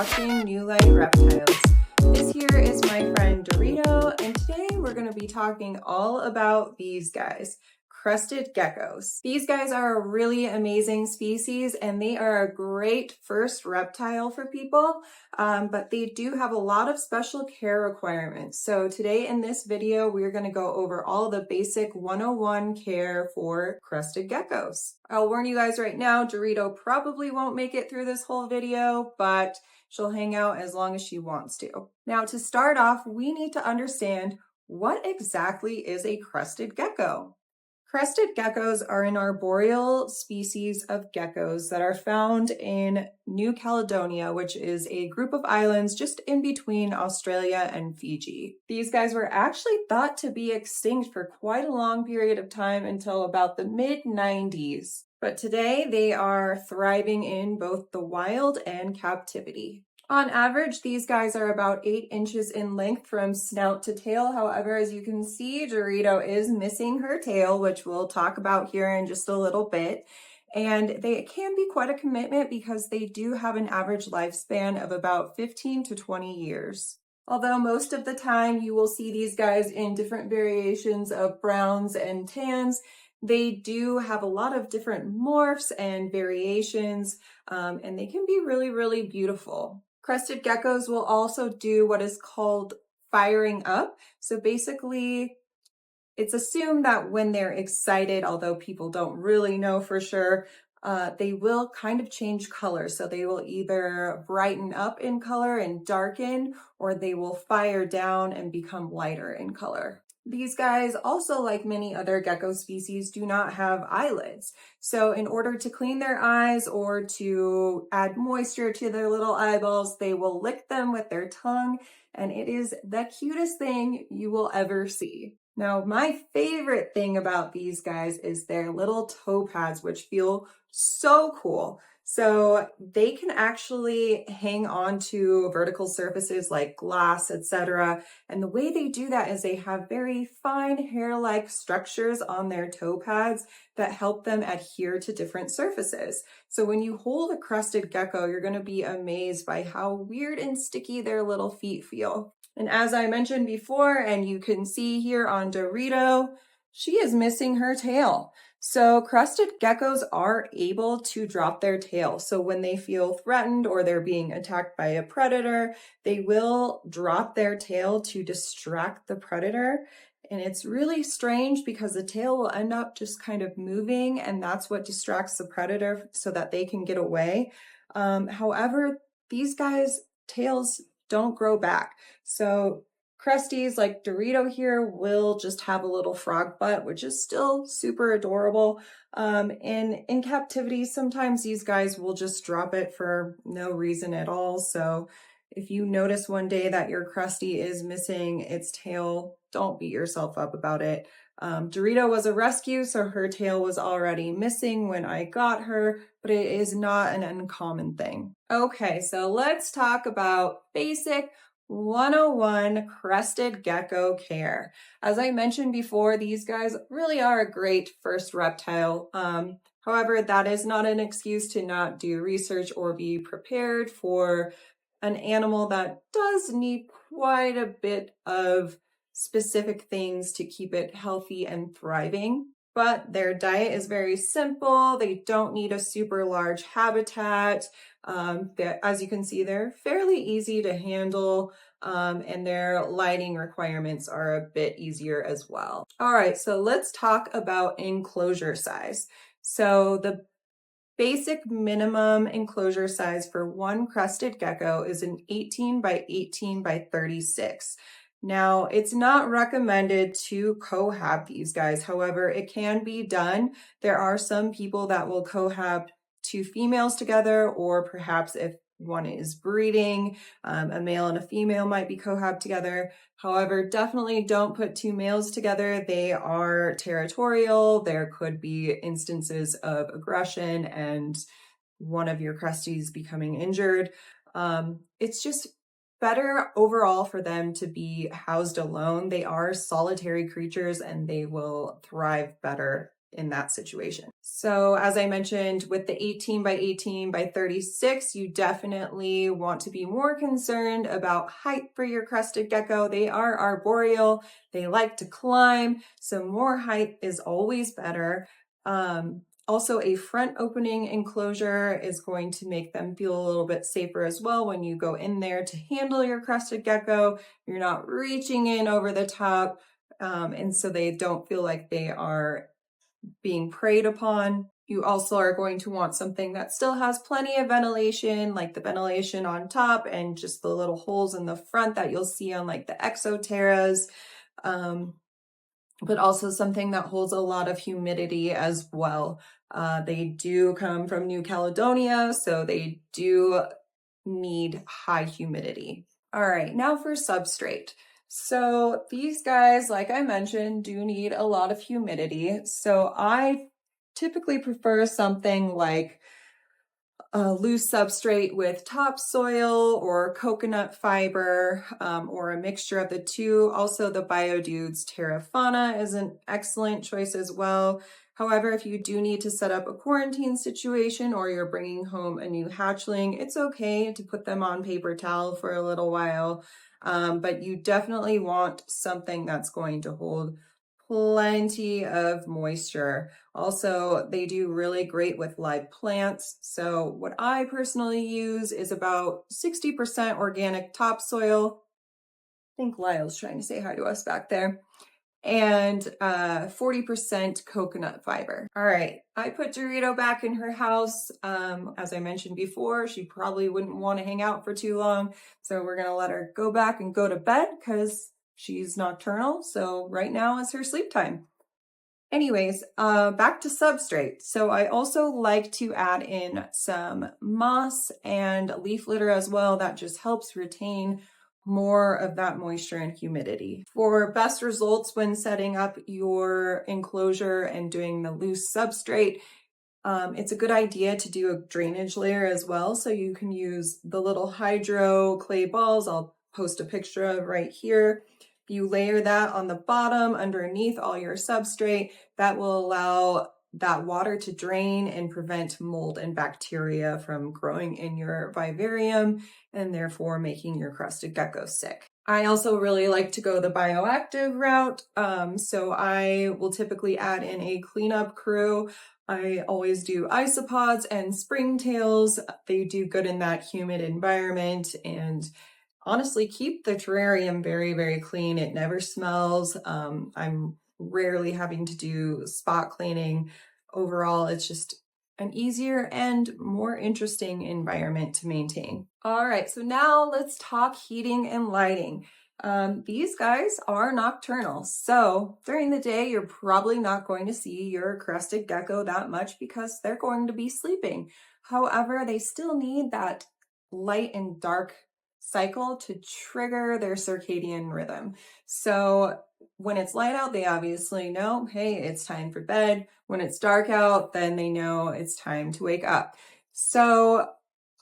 watching New Light Reptiles. This here is my friend Dorito, and today we're going to be talking all about these guys, Crested Geckos. These guys are a really amazing species and they are a great first reptile for people, but they do have a lot of special care requirements. So today in this video, we're going to go over all the basic 101 care for Crested Geckos. I'll warn you guys right now, Dorito probably won't make it through this whole video, but she'll hang out as long as she wants to. Now to start off, we need to understand what exactly is a crested gecko. Crested geckos are an arboreal species of geckos that are found in New Caledonia, which is a group of islands just in between Australia and Fiji. These guys were actually thought to be extinct for quite a long period of time until about the mid-90s. But today they are thriving in both the wild and captivity. On average, these guys are about 8 inches in length from snout to tail. However, as you can see, Dorito is missing her tail, which we'll talk about here in just a little bit. And they can be quite a commitment because they do have an average lifespan of about 15 to 20 years. Although most of the time you will see these guys in different variations of browns and tans, they do have a lot of different morphs and variations, and they can be really, really beautiful. Crested geckos will also do what is called firing up. So basically, it's assumed that when they're excited, although people don't really know for sure, they will kind of change color. So they will either brighten up in color and darken, or they will fire down and become lighter in color. These guys also, like many other gecko species, do not have eyelids. So in order to clean their eyes or to add moisture to their little eyeballs, they will lick them with their tongue, and it is the cutest thing you will ever see. Now, my favorite thing about these guys is their little toe pads, which feel so cool. So they can actually hang on to vertical surfaces like glass, etc. And the way they do that is they have very fine hair-like structures on their toe pads that help them adhere to different surfaces. So when you hold a crested gecko, you're going to be amazed by how weird and sticky their little feet feel. And as I mentioned before, and you can see here on Dorito, she is missing her tail. So crested geckos are able to drop their tail. So when they feel threatened or they're being attacked by a predator, they will drop their tail to distract the predator. And it's really strange because the tail will end up just kind of moving, and that's what distracts the predator so that they can get away. However, these guys' tails don't grow back. So Cresties like Dorito here will just have a little frog butt, which is still super adorable. And in captivity, sometimes these guys will just drop it for no reason at all. So if you notice one day that your Crestie is missing its tail, don't beat yourself up about it. Dorito was a rescue, so her tail was already missing when I got her, but it is not an uncommon thing. Okay, so let's talk about basic 101 crested gecko care. As I mentioned before, these guys really are a great first reptile. However, that is not an excuse to not do research or be prepared for an animal that does need quite a bit of specific things to keep it healthy and thriving. But their diet is very simple. They don't need a super large habitat. As you can see, they're fairly easy to handle, and their lighting requirements are a bit easier as well. All right, so let's talk about enclosure size. So the basic minimum enclosure size for one crested gecko is an 18 by 18 by 36. Now, it's not recommended to cohab these guys. However, it can be done. There are some people that will cohab two females together, or perhaps if one is breeding, a male and a female might be cohab together. However, definitely don't put two males together. They are territorial. There could be instances of aggression and one of your cresties becoming injured. It's just better overall for them to be housed alone. They are solitary creatures and they will thrive better in that situation. So as I mentioned, with the 18 by 18 by 36, you definitely want to be more concerned about height for your crested gecko. They are arboreal. They like to climb, so more height is always better. Also, a front opening enclosure is going to make them feel a little bit safer as well when you go in there to handle your crested gecko. You're not reaching in over the top, and so they don't feel like they are being preyed upon. You also are going to want something that still has plenty of ventilation, like the ventilation on top and just the little holes in the front that you'll see on like the exoterras. But also something that holds a lot of humidity as well. They do come from New Caledonia, so they do need high humidity. All right, now for substrate. So these guys, like I mentioned, do need a lot of humidity. So I typically prefer something like a loose substrate with topsoil or coconut fiber, or a mixture of the two. Also, the BioDude's Terra Fauna is an excellent choice as well. However, if you do need to set up a quarantine situation or you're bringing home a new hatchling, it's okay to put them on paper towel for a little while. But you definitely want something that's going to hold plenty of moisture. Also, they do really great with live plants. So what I personally use is about 60% organic topsoil. I think Lyle's trying to say hi to us back there. And 40% coconut fiber. All right, I put Dorito back in her house. As I mentioned before, she probably wouldn't want to hang out for too long. So we're gonna let her go back and go to bed because she's nocturnal. So right now is her sleep time. Anyways, back to substrate. So I also like to add in some moss and leaf litter as well. That just helps retain more of that moisture and humidity. For best results when setting up your enclosure and doing the loose substrate, it's a good idea to do a drainage layer as well. So you can use the little hydro clay balls. I'll post a picture of right here. You layer that on the bottom underneath all your substrate. That will allow that water to drain and prevent mold and bacteria from growing in your vivarium and therefore making your crested gecko sick. I also really like to go the bioactive route. So I will typically add in a cleanup crew. I always do isopods and springtails. They do good in that humid environment and honestly keep the terrarium very, very clean. It never smells. I'm rarely having to do spot cleaning. Overall, it's just an easier and more interesting environment to maintain. All right, so now let's talk heating and lighting. These guys are nocturnal, so during the day, you're probably not going to see your crested gecko that much because they're going to be sleeping. However, they still need that light and dark cycle to trigger their circadian rhythm. So when it's light out, they obviously know, hey, it's time for bed. When it's dark out, then they know it's time to wake up. So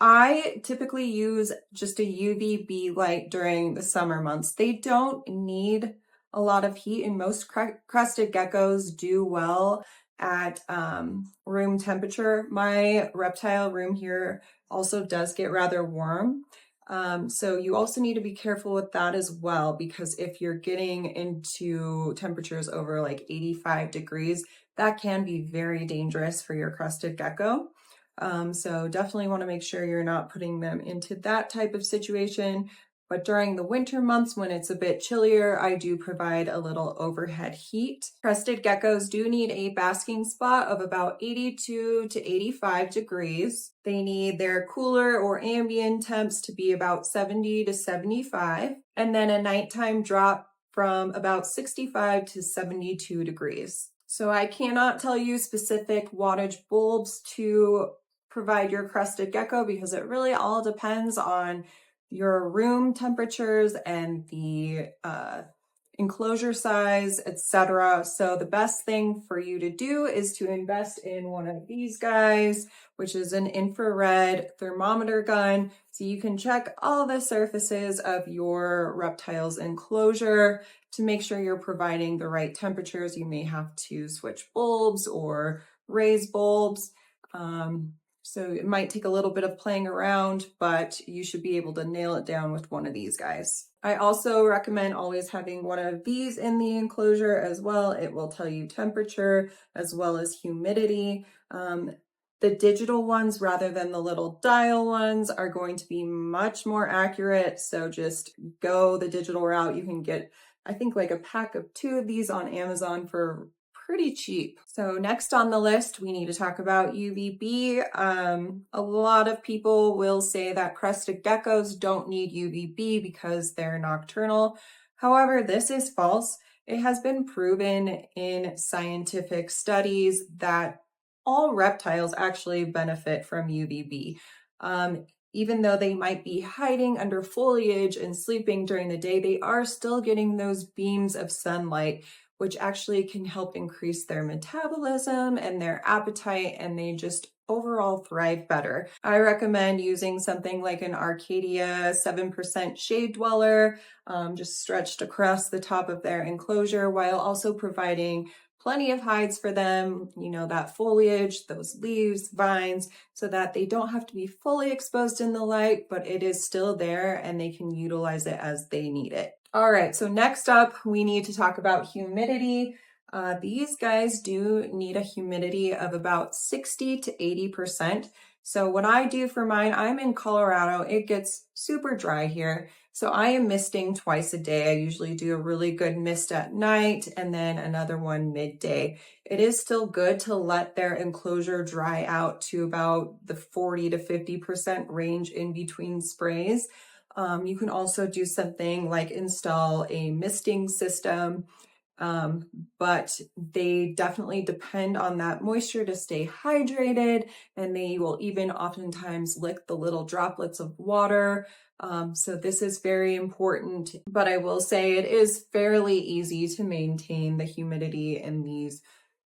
I typically use just a UVB light during the summer months. They don't need a lot of heat, and most crested geckos do well at room temperature. My reptile room here also does get rather warm. So you also need to be careful with that as well, because if you're getting into temperatures over like 85 degrees, that can be very dangerous for your crested gecko. So definitely want to make sure you're not putting them into that type of situation. But during the winter months when it's a bit chillier, I do provide a little overhead heat. Crested geckos do need a basking spot of about 82 to 85 degrees. They need their cooler or ambient temps to be about 70 to 75, and then a nighttime drop from about 65 to 72 degrees. So I cannot tell you specific wattage bulbs to provide your crested gecko because it really all depends on your room temperatures and the enclosure size, etc. So the best thing for you to do is to invest in one of these guys, which is an infrared thermometer gun. So you can check all the surfaces of your reptile's enclosure to make sure you're providing the right temperatures. You may have to switch bulbs or raise bulbs. So it might take a little bit of playing around, but you should be able to nail it down with one of these guys. I also recommend always having one of these in the enclosure as well. It will tell you temperature as well as humidity. The digital ones, rather than the little dial ones, are going to be much more accurate. So just go the digital route. You can get, I think, like a pack of 2 of these on Amazon for pretty cheap. So next on the list, we need to talk about UVB. A lot of people will say that crested geckos don't need UVB because they're nocturnal. However, this is false. It has been proven in scientific studies that all reptiles actually benefit from UVB. Even though they might be hiding under foliage and sleeping during the day, they are still getting those beams of sunlight, which actually can help increase their metabolism and their appetite, and they just overall thrive better. I recommend using something like an Arcadia 7% shade dweller, just stretched across the top of their enclosure, while also providing plenty of hides for them, you know, that foliage, those leaves, vines, so that they don't have to be fully exposed in the light, but it is still there and they can utilize it as they need it. All right, so next up, we need to talk about humidity. These guys do need a humidity of about 60 to 80%. So what I do for mine, I'm in Colorado, it gets super dry here. So I am misting twice a day. I usually do a really good mist at night and then another one midday. It is still good to let their enclosure dry out to about the 40 to 50% range in between sprays. You can also do something like install a misting system, but they definitely depend on that moisture to stay hydrated, and they will even oftentimes lick the little droplets of water. So this is very important, but I will say it is fairly easy to maintain the humidity in these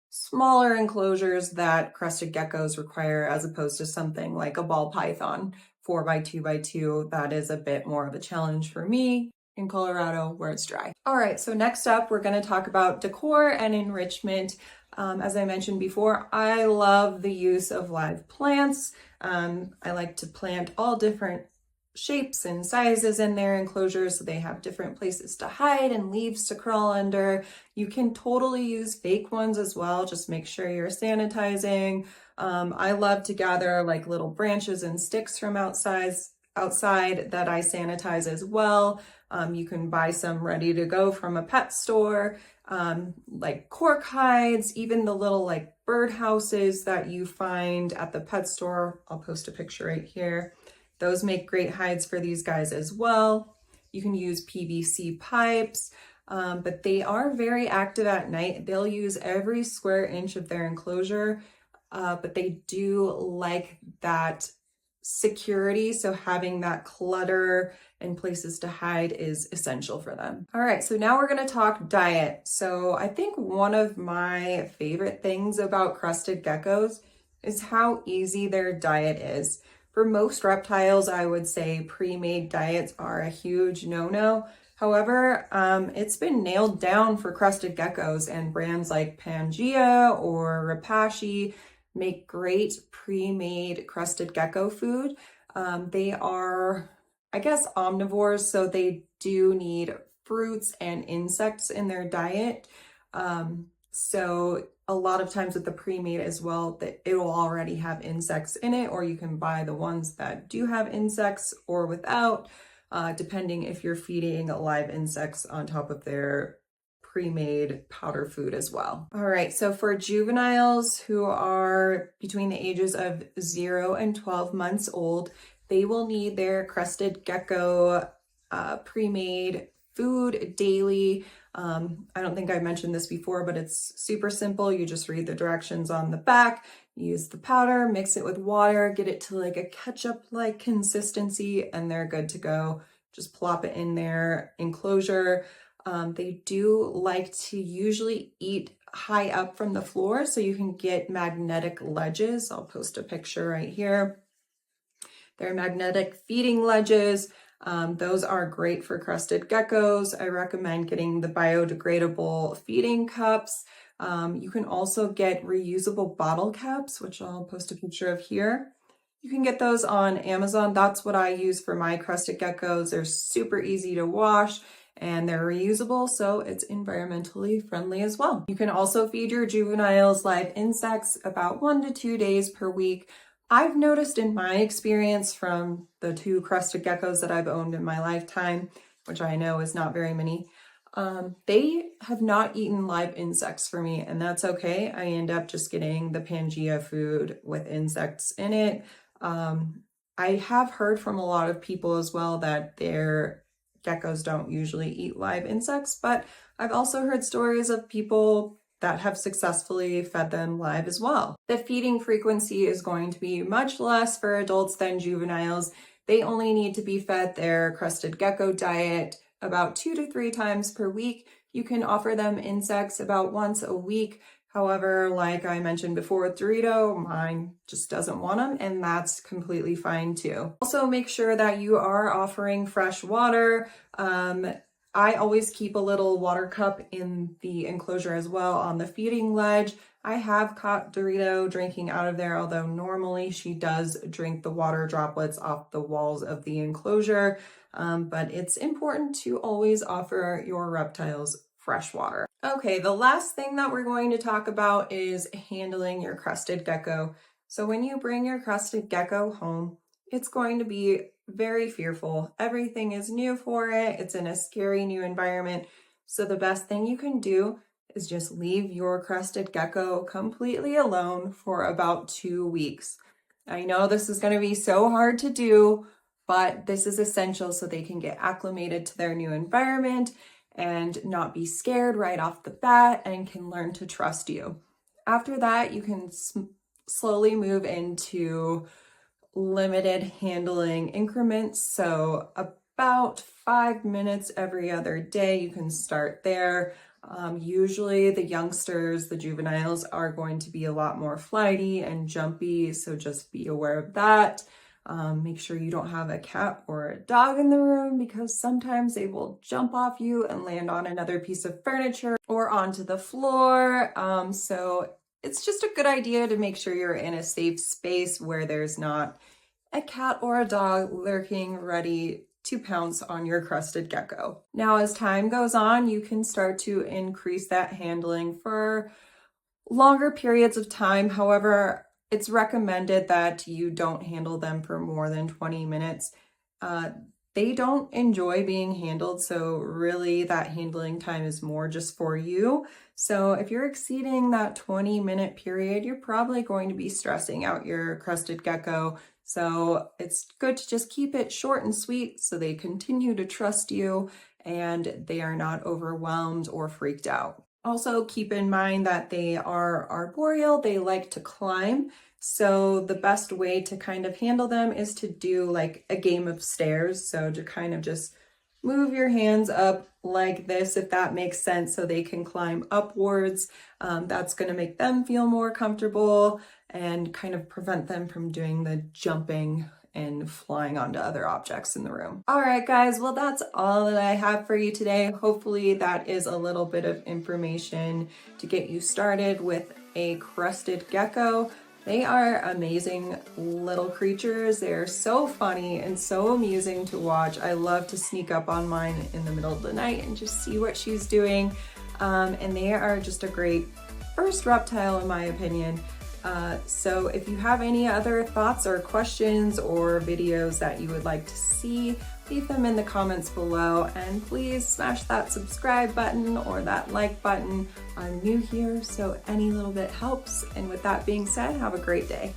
smaller enclosures that crested geckos require, as opposed to something like a ball python 4x2x2. That is a bit more of a challenge for me in Colorado where it's dry. All right, so next up, we're going to talk about decor and enrichment. As I mentioned before, I love the use of live plants. I like to plant all different shapes and sizes in their enclosures so they have different places to hide and leaves to crawl under. You can totally use fake ones as well. Just make sure you're sanitizing. I love to gather like little branches and sticks from outside that I sanitize as well. You can buy some ready to go from a pet store, like cork hides, even the little like bird houses that you find at the pet store. I'll post a picture right here. Those make great hides for these guys as well. You can use PVC pipes, but they are very active at night. They'll use every square inch of their enclosure, but they do like that security. So having that clutter and places to hide is essential for them. All right, so now we're going to talk diet. So I think one of my favorite things about crested geckos is how easy their diet is. For most reptiles, I would say pre-made diets are a huge no-no. However, it's been nailed down for crested geckos, and brands like Pangea or Repashy make great pre-made crested gecko food. They are, I guess, omnivores, so they do need fruits and insects in their diet. So a lot of times with the pre-made as well, that it will already have insects in it, or you can buy the ones that do have insects or without, depending if you're feeding live insects on top of their pre-made powder food as well. All right, so for juveniles who are between the ages of 0 and 12 months old, they will need their crested gecko pre-made food daily. I don't think I mentioned this before, but it's super simple. You just read the directions on the back, use the powder, mix it with water, get it to like a ketchup-like consistency, and they're good to go. Just plop it in their enclosure. They do like to usually eat high up from the floor, so you can get magnetic ledges. I'll post a picture right here. They're magnetic feeding ledges. Those are great for crested geckos. I recommend getting the biodegradable feeding cups. You can also get reusable bottle caps, which I'll post a picture of here. You can get those on Amazon. That's what I use for my crested geckos. They're super easy to wash and they're reusable, so it's environmentally friendly as well. You can also feed your juveniles live insects about 1 to 2 days per week. I've noticed in my experience from the 2 crested geckos that I've owned in my lifetime, which I know is not very many, they have not eaten live insects for me, and that's okay. I end up just getting the Pangea food with insects in it. I have heard from a lot of people as well that their geckos don't usually eat live insects, but I've also heard stories of people that have successfully fed them live as well. The feeding frequency is going to be much less for adults than juveniles. They only need to be fed their crested gecko diet about 2 to 3 times per week. You can offer them insects about once a week. However, like I mentioned before with Dorito, mine just doesn't want them, and that's completely fine too. Also, make sure that you are offering fresh water. I always keep a little water cup in the enclosure as well on the feeding ledge. I have caught Dorito drinking out of there, although normally she does drink the water droplets off the walls of the enclosure. But it's important to always offer your reptiles fresh water. Okay, the last thing that we're going to talk about is handling your crested gecko. So when you bring your crested gecko home, it's going to be very fearful. Everything is new for it. It's in a scary new environment. So the best thing you can do is just leave your crested gecko completely alone for about 2 weeks. I know this is going to be so hard to do, but this is essential so they can get acclimated to their new environment and not be scared right off the bat and can learn to trust you. After that, you can slowly move into limited handling increments. So about 5 minutes every other day, you can start there. Usually the youngsters, the juveniles, are going to be a lot more flighty and jumpy, so just be aware of that. Make sure you don't have a cat or a dog in the room because sometimes they will jump off you and land on another piece of furniture or onto the floor. So it's just a good idea to make sure you're in a safe space where there's not a cat or a dog lurking ready to pounce on your crested gecko. Now, as time goes on, you can start to increase that handling for longer periods of time. However, it's recommended that you don't handle them for more than 20 minutes. They don't enjoy being handled, so really that handling time is more just for you. So if you're exceeding that 20-minute period, you're probably going to be stressing out your crested gecko. So it's good to just keep it short and sweet so they continue to trust you and they are not overwhelmed or freaked out. Also, keep in mind that they are arboreal. They like to climb. So the best way to kind of handle them is to do like a game of stairs. So to kind of just move your hands up like this, if that makes sense, so they can climb upwards. That's going to make them feel more comfortable and kind of prevent them from doing the jumping and flying onto other objects in the room. All right, guys, well, that's all that I have for you today. Hopefully that is a little bit of information to get you started with a crested gecko. They are amazing little creatures. They're so funny and so amusing to watch. I love to sneak up on mine in the middle of the night and just see what she's doing. And they are just a great first reptile in my opinion. So if you have any other thoughts or questions or videos that you would like to see, leave them in the comments below, and please smash that subscribe button or that like button. I'm new here, so any little bit helps. And with that being said, have a great day.